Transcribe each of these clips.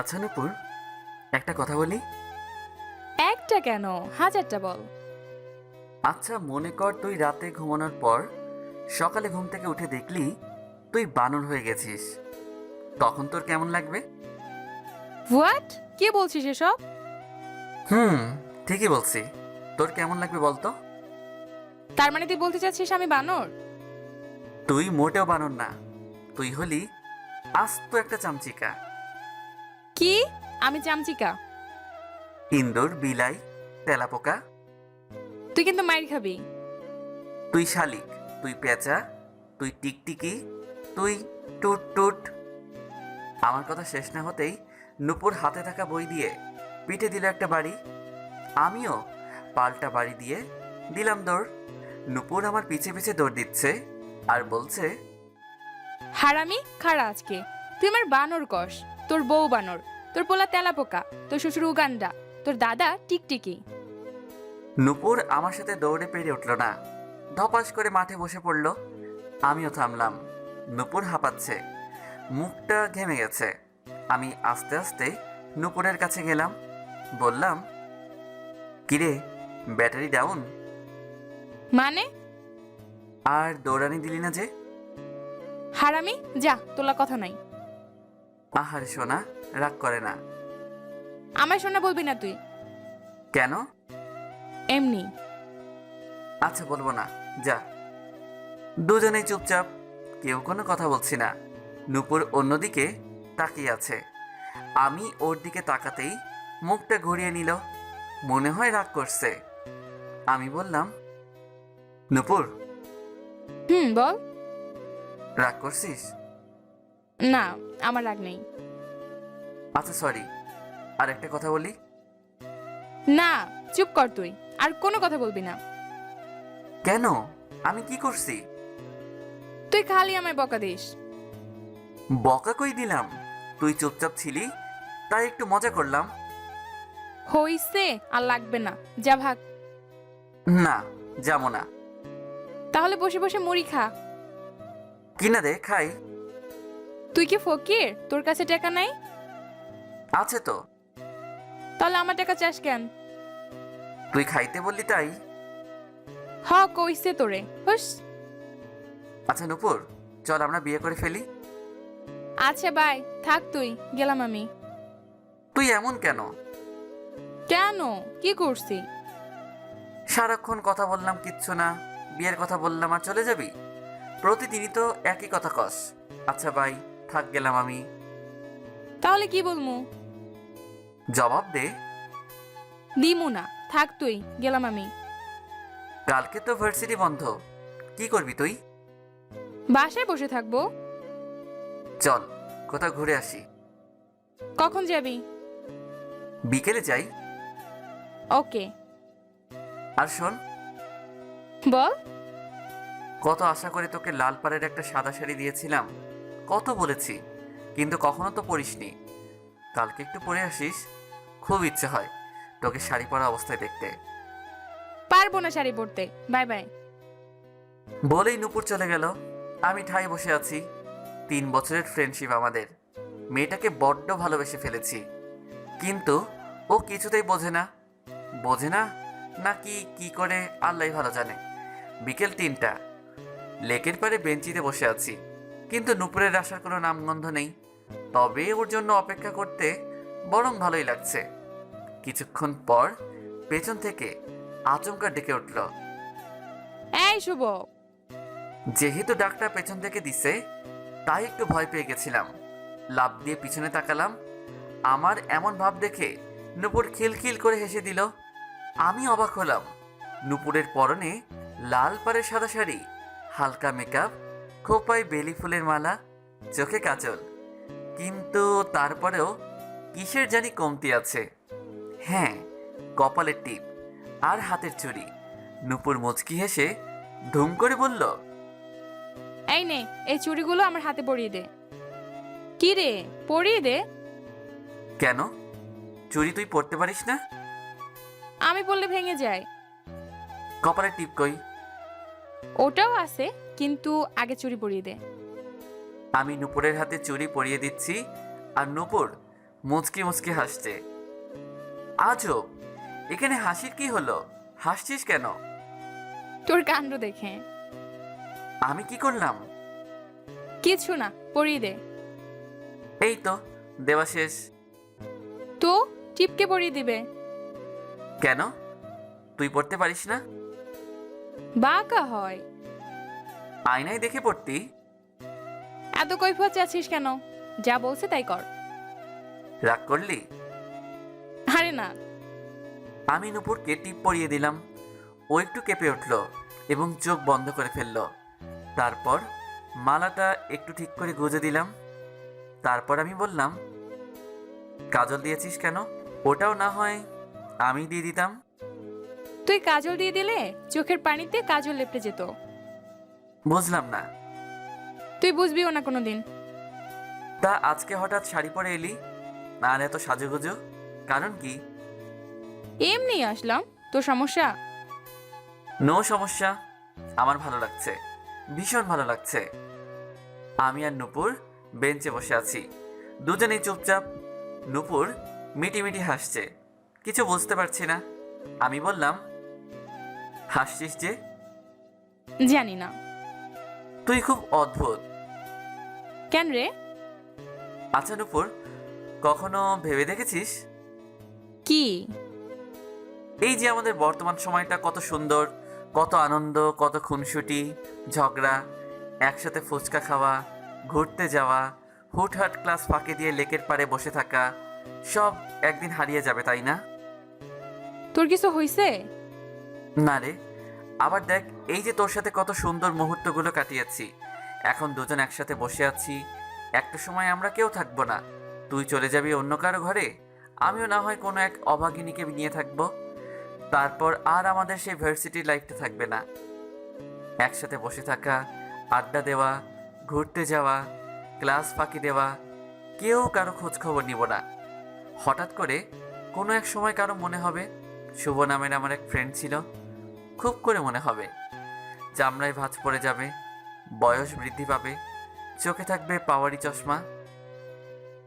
আচ্ছা নূপুর, একটা কথা বলি। একটা কেন, হাজারটা বল। আচ্ছা মনে কর তুই রাতে ঘুমানোর পর সকালে ঘুম থেকে উঠে দেখলি তুই বানর হয়ে গেছিস, তখন তোর কেমন লাগবে? হোয়াট? কি বলছিস এসব? হুম, ঠিকই বলছি। তোর কেমন লাগবে বলতো? তার মানে তুই বলতে চাচ্ছিস আমি বানর? তুই মোটেও বানর না, তুই হলি আস্ত একটা চামচিকা। কি? আমি চামচিকা? ইন্দুর, বিলাই, তেলাপোকা। তুই কিন্তু মাইর খাবি। তুই শালিক, তুই পেঁচা, তুই টিকটিকি, তুই টুট টুট। আমার কথা শেষ না হতেই নূপুর হাতে থাকা বই দিয়ে পিঠে দিল একটা বাড়ি। আমিও পাল্টা বাড়ি দিয়ে দিলাম দৌড়। নূপুর আমার পিছে পিছে দৌড় দিচ্ছে আর বলছে, হারামি খাড়া আজকে। তুই আমার বানর কস। তোর বউ বানর, তোর পোলা তেলাপোকা, তোর শ্বশুর উগান্ডা, তোর দাদা টিকটিকি। নূপুর আমার সাথে দৌড়ে পেরে উঠল না, ধপাস করে মাঠে বসে পড়ল। আমিও থামলাম। নূপুর হাঁপাচ্ছে, মুখটা ঘেমে গেছে। আমি আস্তে আস্তে নূপুরের কাছে গেলাম, বললাম, কিরে, ব্যাটারি ডাউন? মানে? আর দৌড়ানি দিলি না যে? হারামি যা, তোলা কথা নাই। আহারে সোনা, রাগ করে না। আমায় শোনা বলবি না তুই। কেন? এমনি। আচ্ছা বলবো না, যা। দুজনেই চুপচাপ, কেউ কোনো কথা বলছি না। নূপুর অন্যদিকে তাকিয়ে আছে। আমি ওর দিকে তাকাতেই মুখটা ঘুরিয়ে নিল, মনে হয় রাগ করছে। আমি বললাম, নূপুর, বল। রাগ করছিস? না, আমার রাগ নেই। আচ্ছা সরি। আর একটা কথা বলি। না, চুপ কর তুই। আর কোনো কথা বলবি না। কেন? আমি কি করছি? তুই খালি আমায় বকা দিস। বকা কই দিলাম? তুই চুপচাপ ছিলি, তাই একটু মজা করলাম। হইছে, আর লাগবে না, যা ভাগ। না, যাবো না। তাহলে বসে বসে মুড়ি খা। কিনা দে, খাই। তুই কি ফকির? তোর কাছে টাকা নাই? আছে তো। তাহলে আমার টাকা চাস কেন? তুই খাইতে বললি তাই। হ, কইছে তোরে, হুস। আচ্ছা নূপুর, চল আমরা বিয়ে করে ফেলি। আচ্ছা বাই, থাক তুই, গেলাম আমি। তুই এমন কেন? কেন? কি করছি? সারাক্ষণ কথা বললাম কিচ্ছু না, বিয়ের কথা বললাম আর চলে যাবি? প্রতিদিনই তো একই কথা কস। আচ্ছা বাই, থাক, গেলাম আমি। তাহলে কি বলমু? জবাব দে। দিমু না, থাক তুই, গেলাম আমি। কালকে তো ভার্সিটি বন্ধ, কি করবি তুই? বাসায় বসে থাকবো। চল কোথাও ঘুরে আসি। কখন যাবি? বিকেলে যাই। ওকে। আর শোন, বল। কত আশা করে তোকে লাল পাড়ের একটা সাদা শাড়ি দিয়েছিলাম, কত বলেছি, কিন্তু কখনো তো পরিসনি। কালকে একটু পরে আসিস, খুব ইচ্ছে হয় তোকে শাড়ি পরা অবস্থায় দেখতে। পারবো না শাড়ি পরতে, বাই বাই। বলেই নূপুর চলে গেল। আমি ঠায় বসে আছি। 3 বছরের ফ্রেন্ডশিপ আমাদের। মেয়েটাকে বড্ড ভালোবেসে ফেলেছি, কিন্তু ও কিছুতেই বোঝে না। বোঝে না নাকি কি করে আল্লাহ ভালো জানে। বিকেল 3টা, লেকের পাড়ে বেঞ্চিতে বসে আছি, কিন্তু নূপুরের আসার কোনো নামগন্ধ নেই। তবে ওর জন্য অপেক্ষা করতে বরং ভালোই লাগছে। কিছুক্ষণ পর পেছন থেকে আচমকা ডেকে উঠল। এই শুভ। যেহেতু ডাকটা পেছন থেকে দিছে, তাই একটু ভয় পেয়ে গেছিলাম। লাফ দিয়ে পিছনে তাকালাম। আমার এমন ভাব দেখে নূপুর খিলখিল করে হেসে দিল। আমি অবাক হলাম। নূপুরের পরনে লাল পাড়ের সাদা শাড়ি, হালকা মেকআপ, খোপায় বেলি ফুলের মালা, চোখে কাজল, কিন্তু তারপরেও কিসের জানি কমতি আছে। হ্যাঁ, কপালের টিপ আর হাতের চুড়ি। নূপুর মুচকি হেসে ধুম করে বলল, এই নে, এই চুড়িগুলো আমার হাতে পরিয়ে দে। কি রে, পরিয়ে দে। কেন? চুড়ি তুই পরতে পারিস না? আমি বললে ভেঙে যায়। কপালের টিপ কই? ওটাও আছে, কিন্তু আগে চুড়ি পরিয়ে দে। আমি নূপুরের হাতে চুড়ি পরিয়ে দিচ্ছি, আর নূপুর মুচকি মুচকি হাসছে। আজব, এখানে হাসির কি হলো? হাসছিস কেন? তোর কাণ্ড দেখে। আমি কি করলাম? কিছু না, পরিয়ে দে। এই তো দেওয়া শেষ। তো টিপকে পরিয়ে দিবে। কেন, তুই পড়তে পারিস না? বাঁকা হয়। আয়নায় দেখে পড়তি। এত কৈফিয়ত চাচ্ছিস কেন? যা বলছে তাই কর। রাগ করলি? আরে না। আমি নূপুরকে টিপ পরিয়ে দিলাম। ও একটু কেঁপে উঠল এবং চোখ বন্ধ করে ফেলল। তারপর মালাটা একটু ঠিক করে গুজে দিলাম। তারপর আমি বললাম, কাজল দিয়েছিস কেন? ওটাও না হয় আমি দিয়ে দিতাম। তুই কাজল দিয়ে দিলে চোখের পানিতে কাজল লেপটে যেত। বুঝলাম না। তুই বুঝবিও না কোনোদিন। তা আজকে হঠাৎ শাড়ি পরে এলি আর এত সাজুগুজু, কারণ কি? এমনি আসলাম। তোর সমস্যা? নো সমস্যা, আমার ভালো লাগছে, ভীষণ ভালো লাগছে। আমি আর নূপুর বেঞ্চে বসে আছি, দুজনেই চুপচাপ। নূপুর মিটিমিটি হাসছে, কিছু বুঝতে পারছি না। আমি বললাম, হাসছিস যে? জানি না। তুই খুব অদ্ভুত। কেন রে? আচ্ছা নূপুর, কখনো ভেবে দেখেছিস কি? এই যে আমাদের বর্তমান সময়টা কত সুন্দর, কত আনন্দ, কত খুনসুটি, ঝগড়া, একসাথে ফুচকা খাওয়া, ঘুরতে যাওয়া, হুটহাট ক্লাস ফাঁকি দিয়ে লেকের পাড়ে বসে থাকা, সব একদিন হারিয়ে যাবে, তাই না? তোর কিছু হইছে? না রে, আবার দেখ, এই যে তোর সাথে কত সুন্দর মুহূর্তগুলো কাটিয়েছি, এখন দুজন একসাথে বসে আছি। একটা সময় আমরা কেউ থাকবো না, তুই চলে যাবি অন্য কারো ঘরে, আমিও না হয় কোনো এক অভাগিনীকে নিয়ে থাকবো। তারপর আর আমাদের সেই ভার্সিটি লাইফটা থাকবে না। একসাথে বসে থাকা, আড্ডা দেওয়া, ঘুরতে যাওয়া, ক্লাস ফাঁকি দেওয়া, কেউ কারো খোঁজ খবর নিব না। হঠাৎ করে কোনো এক সময় কারো মনে হবে শুভ নামের আমার এক ফ্রেন্ড ছিল, খুব করে মনে হবে। চামড়ায় ভাঁজ পড়ে যাবে, বয়স বৃদ্ধি পাবে, চোখে থাকবে পাওয়ারি চশমা।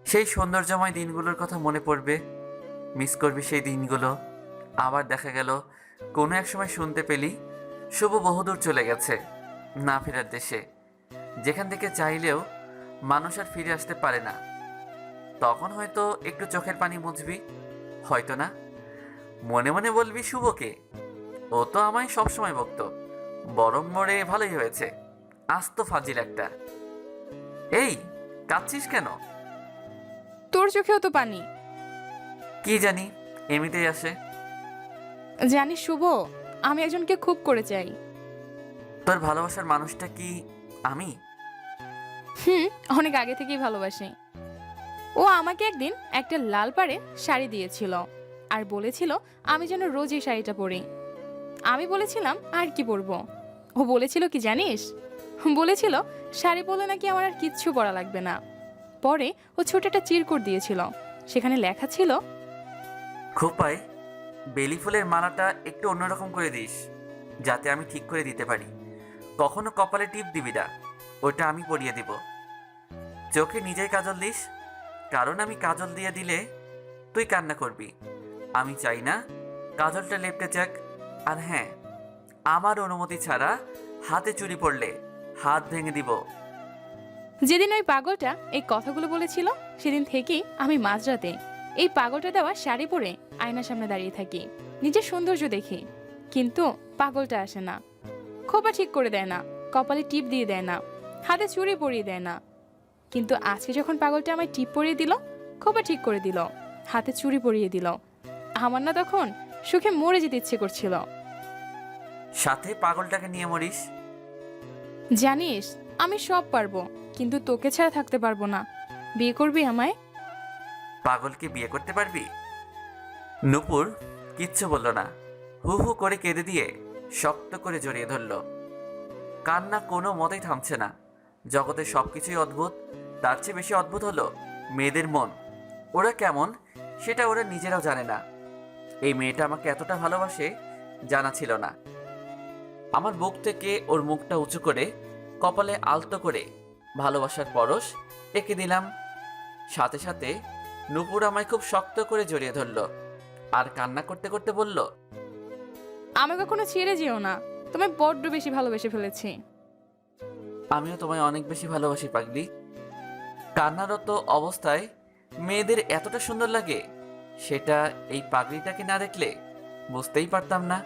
সেই সৌন্দর্যময় দিনগুলোর কথা মনে পড়বে, মিস করবি সেই দিনগুলো। আবার দেখা গেল কোনো এক সময় শুনতে পেলি শুভ বহুদূর চলে গেছে না ফেরার দেশে, যেখান থেকে চাইলেও মানুষ আর ফিরে আসতে পারে না। তখন হয়তো একটু চোখের পানি মুছবি, হয়তো না। মনে মনে বলবি, শুভকে, ও তো আমায় সবসময় বকতো, বরং মরে ভালোই হয়েছে, আস্ত ফাজিল একটা। এই, কাঁদছিস কেন? তোর চোখেও তো পানি। কি জানি, এমনিতেই আসে। জানিস শুভ, আমি একজনকে খুব করে চাই। তোর ভালোবাসার মানুষটা কি আমি? অনেক আগে থেকেই ভালোবাসি। ও আমাকে একদিন একটা লাল পাড়ে শাড়ি দিয়েছিল আর বলেছিল আমি যেন রোজ এই শাড়িটা পরি। আমি বলেছিলাম আর কি পরবো। ও বলেছিল কি জানিস? বলেছিল শাড়ি পরলে নাকি আমার আর কিচ্ছু পরা লাগবে না। পরে ও ছোট একটা চিরকুট দিয়েছিল, সেখানে লেখা ছিল, খোপাই, বেলি ফুলের মালাটা একটু অন্যরকম করে দিস, যাতে আমি ঠিক করে দিতে পারি। কখনো কপালে টিপ দিবি না, ওটা আমি পরিয়ে দিব। চোখে নিজেই কাজল দিস, কারণ আমি কাজল দিয়ে দিলে তুই কান্না করবি। আমি চাই না কাজলটা লেপটে যাক। আর হ্যাঁ, আমার অনুমতি ছাড়া হাতে চুরি পড়লে হাত ভেঙে দিব। যেদিন ওই পাগলটা এই কথাগুলো বলেছিল সেদিন থেকেই আমি মাঝরাতে এই পাগলটা দেওয়া শাড়ি পরে আয়নার সামনে দাঁড়িয়ে থাকি, নিজের সৌন্দর্য দেখি। কিন্তু পাগলটা আসে না, খোপা ঠিক করে দেয় না, কপালে টিপ দিয়ে দেয় না, হাতে চুড়ি পরিয়ে দেয় না। কিন্তু আজকে যখন পাগলটা আমায় টিপ পরিয়ে দিল, খোপা ঠিক করে দিল, হাতে চুড়ি পরিয়ে দিল, আমার না তখন সুখে মরে যেতে ইচ্ছে করছিল। সাথে পাগলটাকে নিয়ে মরিস। জানিস, আমি সব পারবো, কিন্তু তোকে ছাড়া থাকতে পারবো না। বিয়ে করবি আমায়? পাগলকে বিয়ে করতে পারবি? নূপুর কিচ্ছু বলল না, হু হু করে কেঁদে দিয়ে শক্ত করে জড়িয়ে ধরল। কান্না কোনো মতেই থামছে না। জগতে সবকিছুই অদ্ভুত, তার চেয়ে বেশি অদ্ভুত হলো মেয়েদের মন। ওরা কেমন সেটা ওরা নিজেরাও জানে না। এই মেয়েটা আমাকে এতটা ভালোবাসে জানা ছিল না। আমার বুক থেকে ওর মুখটা উঁচু করে কপালে আলতো করে ভালোবাসার পরশ এঁকে দিলাম। সাথে সাথে নূপুর আমায় খুব শক্ত করে জড়িয়ে ধরলো আর কান্না করতে করতে বলল, আমাকে কখনো ছেড়ে যেও না, তোমায় বড্ড বেশি ভালোবেসে ফেলেছি। আমিও তোমায় অনেক বেশি ভালোবাসি পাগলি। কান্নারত অবস্থায় মেয়েদের এতটা সুন্দর লাগে সেটা এই পাগলিটাকে না দেখলে বুঝতেই পারতাম না।